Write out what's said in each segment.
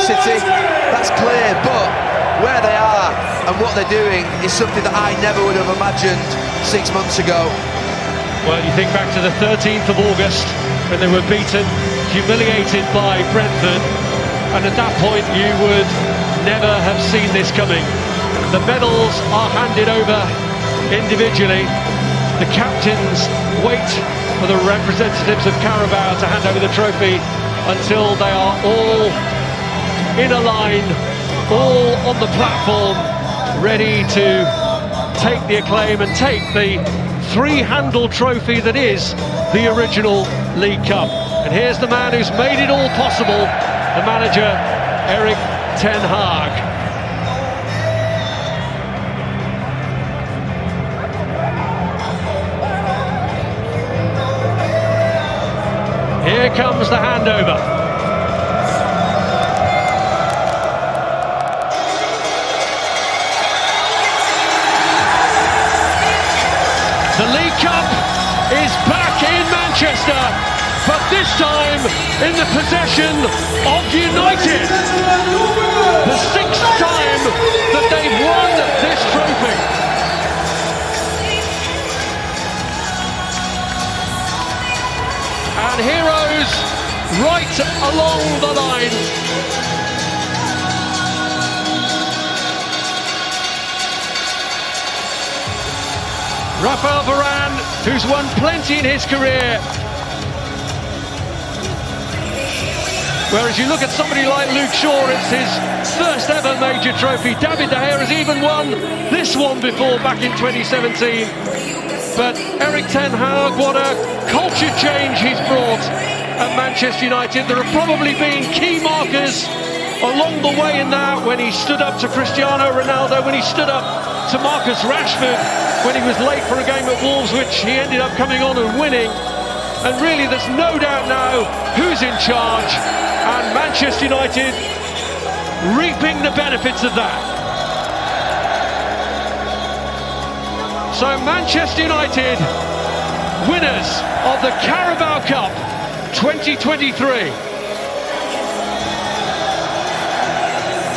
City, that's clear, but where they are and what they're doing is something that I never would have imagined 6 months ago. Well, you think back to the 13th of August when they were beaten, humiliated by Brentford, and at that point you would never have seen this coming. The medals are handed over individually. The captains wait for the representatives of Carabao to hand over the trophy until they are all in a line, all on the platform, ready to take the acclaim and take the three-handle trophy that is the original League Cup. And here's the man who's made it all possible, the manager, Erik ten Hag. Here comes the handover. The League Cup is back in Manchester, but this time in the possession of United. The sixth time that they've won this trophy. And heroes right along the line. Rafael Varane, who's won plenty in his career. Whereas you look at somebody like Luke Shaw, it's his first ever major trophy. David De Gea has even won this one before, back in 2017. But Erik ten Hag, what a culture change he's brought at Manchester United. There have probably been key markers along the way in that, when he stood up to Cristiano Ronaldo, when he stood up to Marcus Rashford, when he was late for a game at Wolves, which he ended up coming on and winning. And really there's no doubt now who's in charge, and Manchester United reaping the benefits of that. So Manchester United, winners of the Carabao Cup 2023.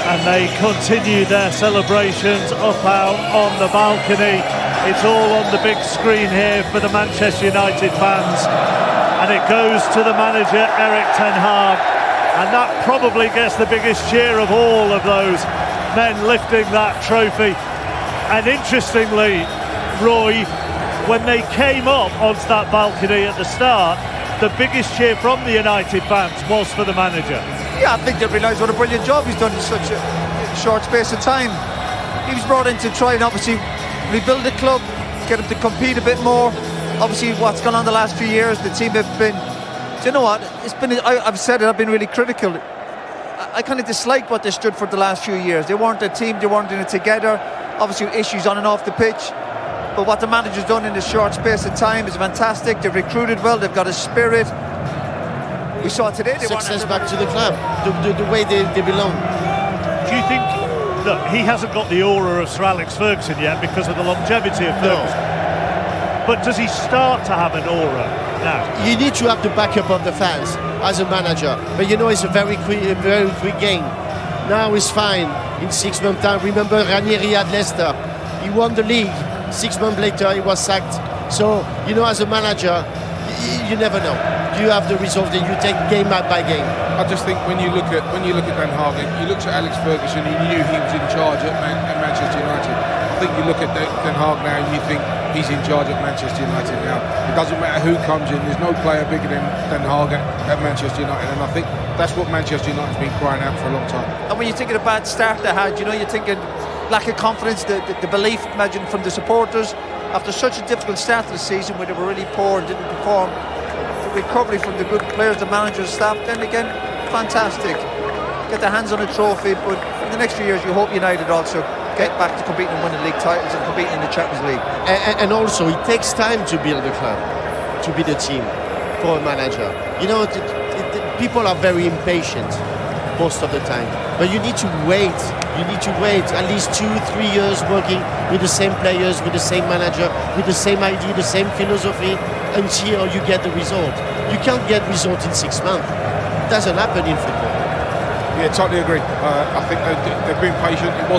And they continue their celebrations up out on the balcony. It's all on the big screen here for the Manchester United fans. And it goes to the manager, Erik ten Hag. And that probably gets the biggest cheer of all of those men lifting that trophy. And interestingly, Roy, when they came up onto that balcony at the start, the biggest cheer from the United fans was for the manager. Yeah, I think they realise what a brilliant job he's done in such a short space of time. He was brought in to try and obviously rebuild the club, get him to compete a bit more. Obviously, what's gone on the last few years, the team have been, do you know what? It's been, I've said it, I've been really critical. I kind of disliked what they stood for the last few years. They weren't a team, they weren't in it together. Obviously, issues on and off the pitch. But what the manager's done in this short space of time is fantastic. They've recruited well, they've got a spirit. We saw today they success back to the club, the way they belong. Do you think, look, he hasn't got the aura of Sir Alex Ferguson yet because of the longevity of Ferguson. But does he start to have an aura now? You need to have the backup of the fans as a manager. But you know, it's a very quick game. Now it's fine. In 6 months' time, remember Ranieri at Leicester. He won the league. 6 months later, he was sacked. So, you know, as a manager, you never know. You have the result and you take game by game. I just think when you look at Ten Hag, you look at Alex Ferguson, he knew he was in charge at Manchester United. I think you look at Ten Hag now and you think he's in charge at Manchester United now. It doesn't matter who comes in, there's no player bigger than Ten Hag at Manchester United, and I think that's what Manchester United's been crying out for a long time. And when you think of the bad start they had, you know, you're thinking lack of confidence, the belief, imagine, from the supporters after such a difficult start to the season where they were really poor and didn't perform. The recovery from the good players, the managers, staff, then again, fantastic. Get their hands on a trophy, but in the next few years you hope United also get back to competing and winning league titles and competing in the Champions League. And also it takes time to build a club, to build a team for a manager. You know, people are very impatient most of the time, but you need to wait. You need to wait at least 2-3 years working with the same players, with the same manager, with the same idea, the same philosophy, until you get the result. You can't get result in 6 months. It doesn't happen in football. Yeah, totally agree. I think they've been patient. It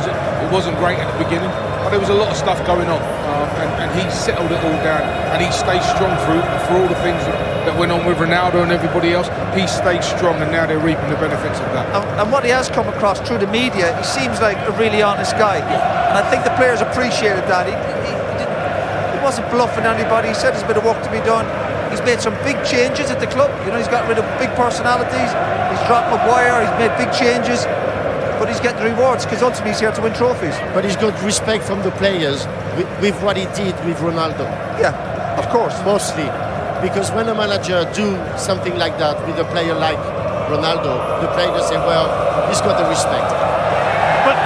wasn't great at the beginning, but there was a lot of stuff going on, and he settled it all down, and he stayed strong for all the things that went on with Ronaldo and everybody else. He stayed strong, and now they're reaping the benefits of that. And what he has come across through the media, he seems like a really honest guy, and I think the players appreciated that. He wasn't bluffing anybody. He said there's a bit of work to be done. He's made some big changes at the club. You know, he's got rid of big personalities. He's dropped Maguire. He's made big changes, but he's getting the rewards because ultimately he's here to win trophies. But he's got respect from the players with what he did with Ronaldo. Yeah, of course. Mostly, because when a manager do something like that with a player like Ronaldo, the players say, well, he's got the respect.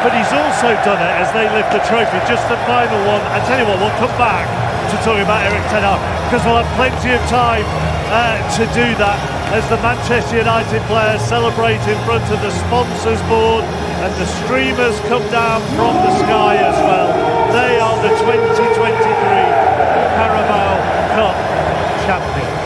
But he's also done it as they lift the trophy. Just the final one. I tell you what, we'll come back to talking about Eric Ten Hag because we'll have plenty of time to do that as the Manchester United players celebrate in front of the sponsors board and the streamers come down from the sky as well. They are the 2023 Carabao Cup champions.